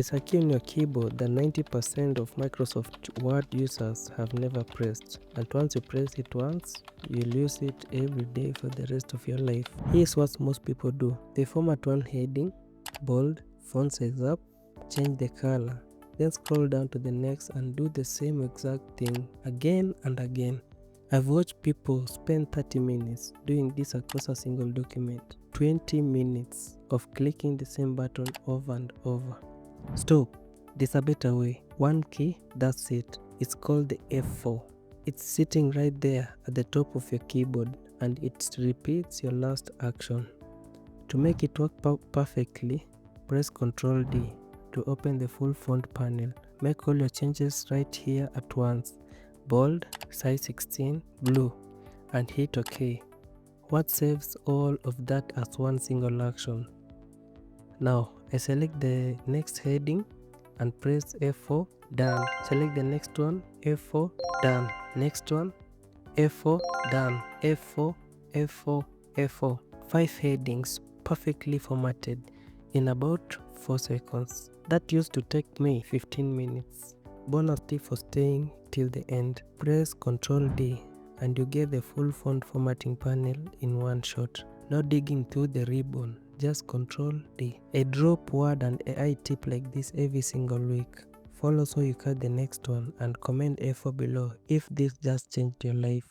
There's a key on your keyboard that 90% of Microsoft Word users have never pressed, and once you press it once, you'll use it every day for the rest of your life. Here's what most people do. They format one heading, bold, font size up, change the color, then scroll down to the next and do the same exact thing again and again. I've watched people spend 30 minutes doing this across a single document, 20 minutes of clicking the same button over and over. Stop. There's a better way. One key, that's it. It's called the F4. It's sitting right there at the top of your keyboard and it repeats your last action. To make it work perfectly, press Ctrl D to open the full font panel. Make all your changes right here at once. Bold, size 16, blue, and hit OK. What saves all of that as one single action? Now, I select the next heading and press F4, done. Select the next one, F4, done. Next one, F4, done. F4, F4, F4. 5 headings perfectly formatted in about 4 seconds. That used to take me 15 minutes. Bonus tip for staying till the end. Press Ctrl D and you get the full font formatting panel in one shot. No digging through the ribbon, just Ctrl D. I drop Word and AI tip like this every single week. Follow so you catch the next one and comment F4 below if this just changed your life.